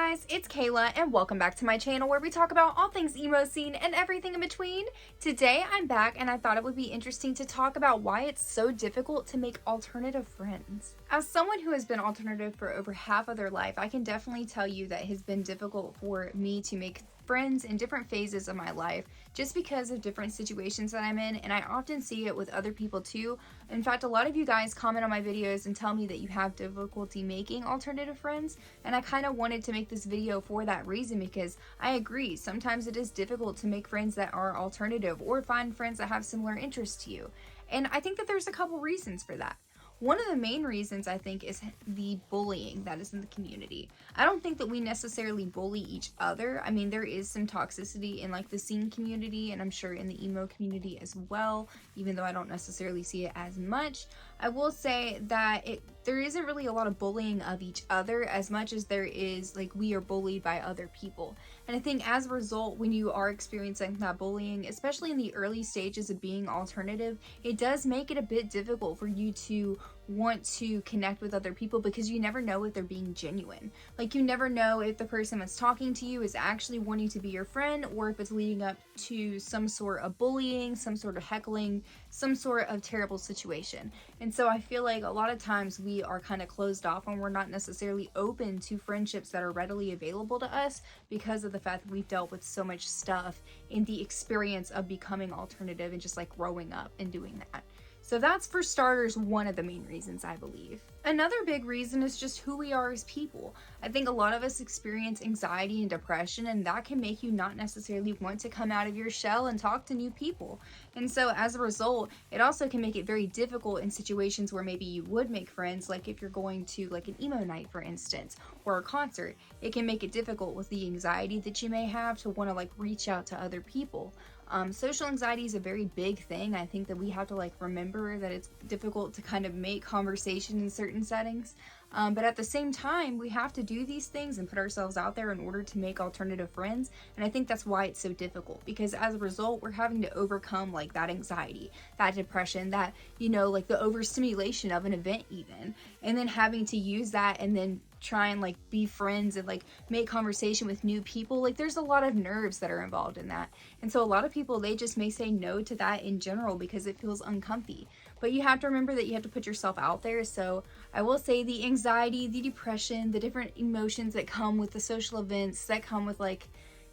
guys, it's Kayla and welcome back to my channel where we talk about all things emo scene and everything in between. Today I'm back and I thought it would be interesting to talk about why it's so difficult to make alternative friends. As someone who has been alternative for over half of their life, I can definitely tell you that it has been difficult for me to make friends in different phases of my life just because of different situations that I'm in, and I often see it with other people too. In fact, a lot of you guys comment on my videos and tell me that you have difficulty making alternative friends, and I kind of wanted to make this video for that reason because I agree, sometimes it is difficult to make friends that are alternative or find friends that have similar interests to you. And I think that there's a couple reasons for that. One of the main reasons I think is the bullying that is in the community. I don't think that we necessarily bully each other. I mean, there is some toxicity in like the scene community, and I'm sure in the emo community as well, even though I don't necessarily see it as much. I will say that there isn't really a lot of bullying of each other as much as there is like we are bullied by other people. And I think as a result, when you are experiencing that bullying, especially in the early stages of being alternative, it does make it a bit difficult for you to want to connect with other people because you never know if they're being genuine. Like, you never know if the person that's talking to you is actually wanting to be your friend or if it's leading up to some sort of bullying, some sort of heckling, some sort of terrible situation. And so I feel like a lot of times we are kind of closed off and we're not necessarily open to friendships that are readily available to us because of the fact that we've dealt with so much stuff in the experience of becoming alternative and just like growing up and doing that. So that's, for starters, one of the main reasons, I believe. Another big reason is just who we are as people. I think a lot of us experience anxiety and depression, and that can make you not necessarily want to come out of your shell and talk to new people. And so as a result, it also can make it very difficult in situations where maybe you would make friends, like if you're going to like an emo night, for instance, or a concert. It can make it difficult with the anxiety that you may have to want to like reach out to other people. Social anxiety is a very big thing. I think that we have to like remember that it's difficult to kind of make conversation in certain settings. But at the same time, we have to do these things and put ourselves out there in order to make alternative friends. And I think that's why it's so difficult, because as a result, we're having to overcome like that anxiety, that depression, that, you know, like the overstimulation of an event even, and then having to use that and then try and like be friends and like make conversation with new people. Like, there's a lot of nerves that are involved in that. And so a lot of people, they just may say no to that in general because it feels uncomfy. But you have to remember that you have to put yourself out there. So I will say the anxiety, the depression, the different emotions that come with the social events, that come with like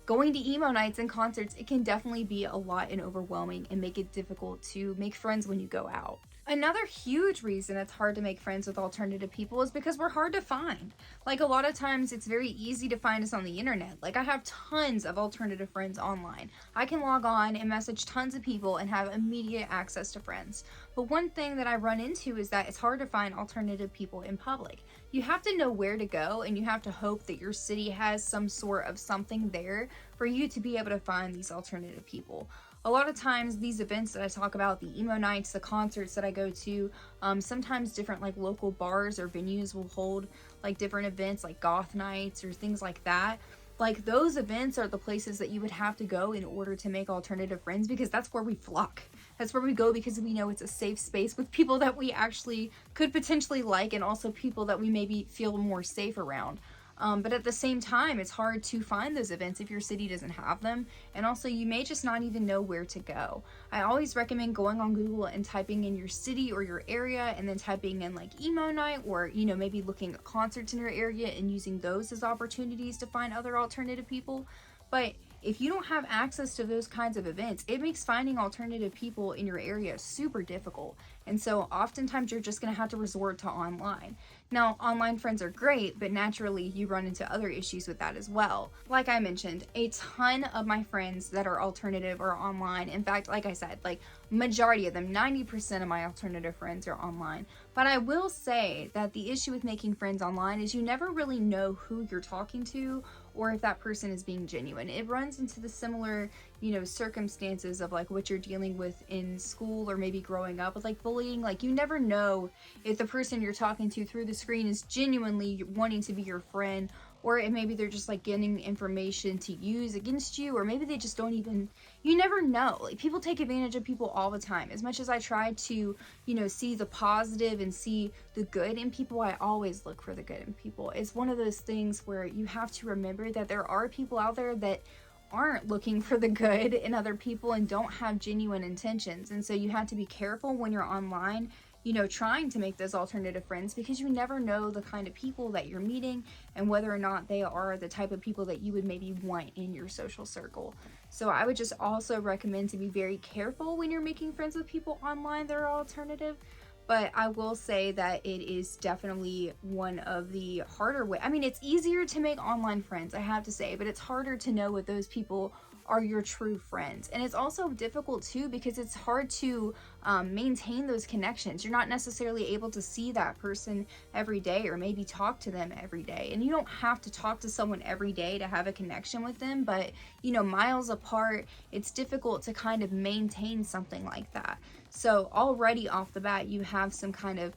going to emo nights and concerts, it can definitely be a lot and overwhelming and make it difficult to make friends when you go out. Another huge reason it's hard to make friends with alternative people is because we're hard to find. Like, a lot of times it's very easy to find us on the internet. Like, I have tons of alternative friends online. I can log on and message tons of people and have immediate access to friends. But one thing that I run into is that it's hard to find alternative people in public. You have to know where to go, and you have to hope that your city has some sort of something there for you to be able to find these alternative people. A lot of times these events that I talk about, the emo nights, the concerts that I go to, sometimes different like local bars or venues will hold like different events like goth nights or things like that. Like, those events are the places that you would have to go in order to make alternative friends, because that's where we flock. That's where we go because we know it's a safe space with people that we actually could potentially like, and also people that we maybe feel more safe around. But at the same time, it's hard to find those events if your city doesn't have them, and also you may just not even know where to go. I always recommend going on Google and typing in your city or your area, and then typing in like emo night, or, you know, maybe looking at concerts in your area and using those as opportunities to find other alternative people. But if you don't have access to those kinds of events, it makes finding alternative people in your area super difficult. And so oftentimes you're just going to have to resort to online. Now, online friends are great, but naturally you run into other issues with that as well. Like I mentioned, a ton of my friends that are alternative are online. In fact, like I said, like majority of them, 90% of my alternative friends are online. But I will say that the issue with making friends online is you never really know who you're talking to or if that person is being genuine. It runs into the similar, you know, circumstances of like what you're dealing with in school or maybe growing up with like bullying. Like, you never know if the person you're talking to through the screen is genuinely wanting to be your friend, or maybe they're just like getting information to use against you, or maybe they just don't even, you never know. Like, people take advantage of people all the time. As much as I try to, see the positive and see the good in people, I always look for the good in people. It's one of those things where you have to remember that there are people out there that aren't looking for the good in other people and don't have genuine intentions. And so you have to be careful when you're online, trying to make those alternative friends, because you never know the kind of people that you're meeting and whether or not they are the type of people that you would maybe want in your social circle. So I would just also recommend to be very careful when you're making friends with people online that are alternative. But I will say that it is definitely one of the harder ways. I mean, it's easier to make online friends, I have to say, but it's harder to know what those people are your true friends. And it's also difficult too, because it's hard to maintain those connections. You're not necessarily able to see that person every day, or maybe talk to them every day. And you don't have to talk to someone every day to have a connection with them, but miles apart, it's difficult to kind of maintain something like that. So already off the bat, you have some kind of,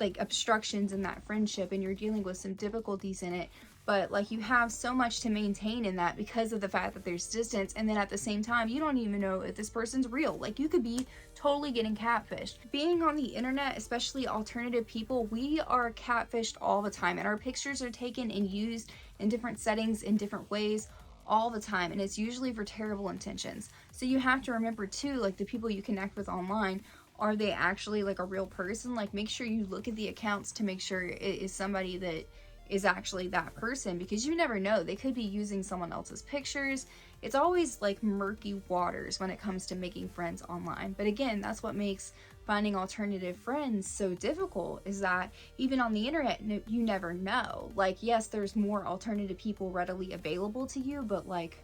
obstructions in that friendship, and you're dealing with some difficulties in it. But like, you have so much to maintain in that because of the fact that there's distance. And then at the same time, you don't even know if this person's real. Like, you could be totally getting catfished. Being on the internet, especially alternative people, we are catfished all the time, and our pictures are taken and used in different settings in different ways all the time, and it's usually for terrible intentions. So you have to remember too, like, the people you connect with online, are they actually like a real person? Like, make sure you look at the accounts to make sure it is somebody that is actually that person, because you never know, they could be using someone else's pictures. It's always like murky waters when it comes to making friends online. But again, that's what makes finding alternative friends so difficult, is that even on the internet, you never know. Like, yes, there's more alternative people readily available to you, but like,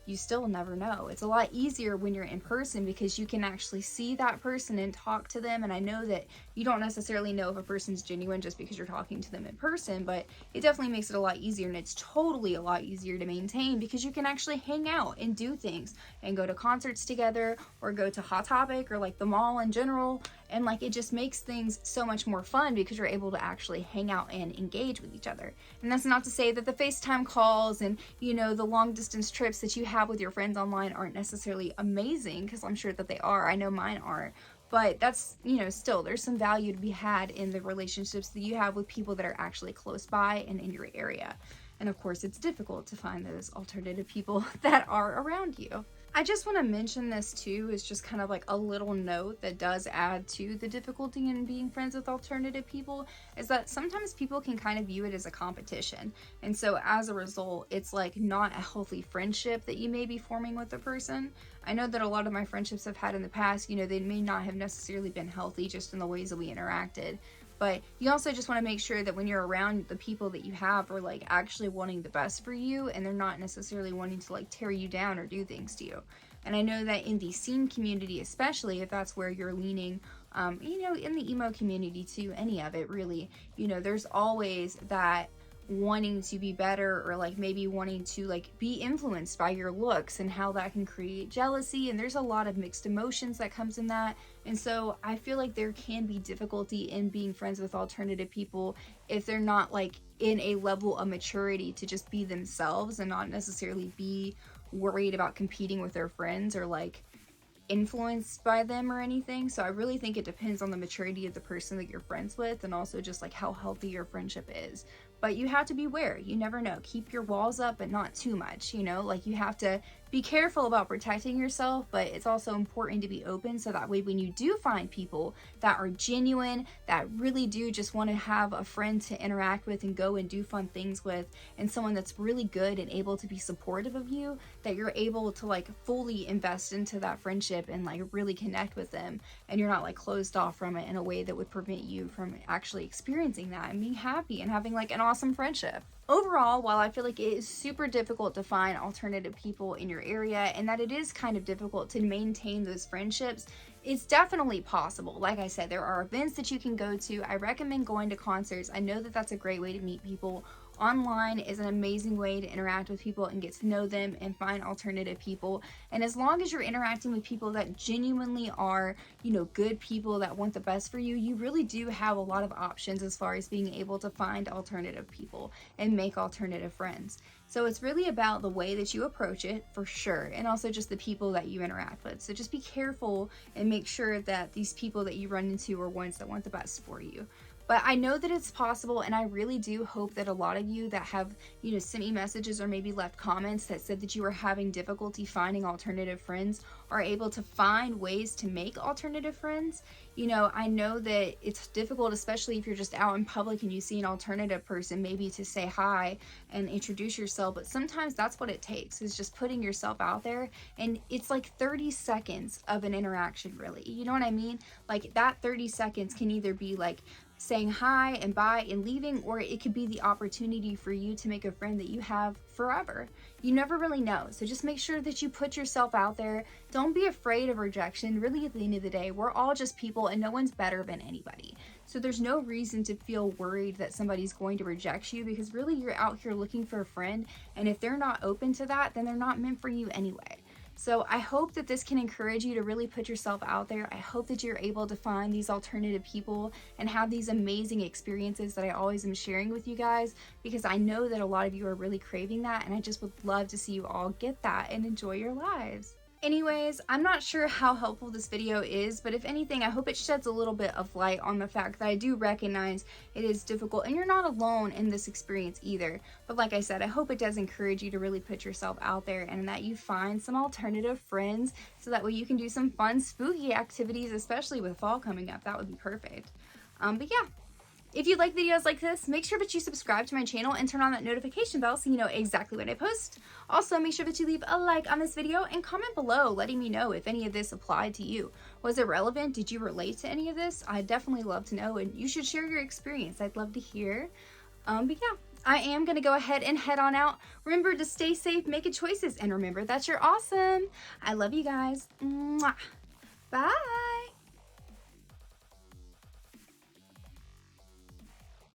you still never know. It's a lot easier when you're in person, because you can actually see that person and talk to them. And I know that you don't necessarily know if a person's genuine just because you're talking to them in person, but it definitely makes it a lot easier, and it's totally a lot easier to maintain, because you can actually hang out and do things and go to concerts together, or go to Hot Topic, or like the mall in general. And like, it just makes things so much more fun, because you're able to actually hang out and engage with each other. And that's not to say that the FaceTime calls and, the long distance trips that you have with your friends online aren't necessarily amazing, because I'm sure that they are. I know mine aren't. But that's, still, there's some value to be had in the relationships that you have with people that are actually close by and in your area. And of course, it's difficult to find those alternative people that are around you. I just want to mention this too, is just kind of like a little note that does add to the difficulty in being friends with alternative people, is that sometimes people can kind of view it as a competition. And so as a result, it's like not a healthy friendship that you may be forming with a person. I know that a lot of my friendships I've had in the past, they may not have necessarily been healthy just in the ways that we interacted. But you also just want to make sure that when you're around the people that you have are like actually wanting the best for you, and they're not necessarily wanting to like tear you down or do things to you. And I know that in the scene community, especially if that's where you're leaning, in the emo community too, any of it really, there's always that wanting to be better, or like maybe wanting to like be influenced by your looks, and how that can create jealousy. And there's a lot of mixed emotions that comes in that. And so I feel like there can be difficulty in being friends with alternative people if they're not like in a level of maturity to just be themselves, and not necessarily be worried about competing with their friends, or like influenced by them or anything. So I really think it depends on the maturity of the person that you're friends with, and also just like how healthy your friendship is. But you have to beware. You never know. Keep your walls up, but not too much, like you have to be careful about protecting yourself, but it's also important to be open, so that way when you do find people that are genuine, that really do just want to have a friend to interact with and go and do fun things with, and someone that's really good and able to be supportive of you, that you're able to like fully invest into that friendship and like really connect with them, and you're not like closed off from it in a way that would prevent you from actually experiencing that and being happy and having like an awesome friendship. Overall, while I feel like it is super difficult to find alternative people in your area, and that it is kind of difficult to maintain those friendships, it's definitely possible. Like I said, there are events that you can go to. I recommend going to concerts. I know that that's a great way to meet people Online is an amazing way to interact with people and get to know them and find alternative people. And as long as you're interacting with people that genuinely are, you know, good people that want the best for you, you really do have a lot of options as far as being able to find alternative people and make alternative friends. So it's really about the way that you approach it, for sure, and also just the people that you interact with. So just be careful and make sure that these people that you run into are ones that want the best for you. But I know that it's possible, and I really do hope that a lot of you that have, you know, sent me messages or maybe left comments that said that you were having difficulty finding alternative friends are able to find ways to make alternative friends. You know, I know that it's difficult, especially if you're just out in public and you see an alternative person, maybe to say hi and introduce yourself, but sometimes that's what it takes, is just putting yourself out there. And it's like 30 seconds of an interaction, really. You know what I mean? Like that 30 seconds can either be like saying hi and bye and leaving, or it could be the opportunity for you to make a friend that you have forever. You never really know. So just make sure that you put yourself out there. Don't be afraid of rejection. Really, at the end of the day, we're all just people and no one's better than anybody. So there's no reason to feel worried that somebody's going to reject you, because really you're out here looking for a friend, and if they're not open to that, then they're not meant for you anyway. So I hope that this can encourage you to really put yourself out there. I hope that you're able to find these alternative people and have these amazing experiences that I always am sharing with you guys, because I know that a lot of you are really craving that, and I just would love to see you all get that and enjoy your lives. Anyways, I'm not sure how helpful this video is, but if anything, I hope it sheds a little bit of light on the fact that I do recognize it is difficult, and you're not alone in this experience either. But like I said, I hope it does encourage you to really put yourself out there, and that you find some alternative friends, so that way you can do some fun, spooky activities, especially with fall coming up. That would be perfect. But yeah. If you like videos like this, make sure that you subscribe to my channel and turn on that notification bell so you know exactly when I post. Also, make sure that you leave a like on this video and comment below letting me know if any of this applied to you. Was it relevant? Did you relate to any of this? I'd definitely love to know, and you should share your experience. I'd love to hear. But yeah, I am going to go ahead and head on out. Remember to stay safe, make good choices, and remember that you're awesome. I love you guys. Mwah. Bye.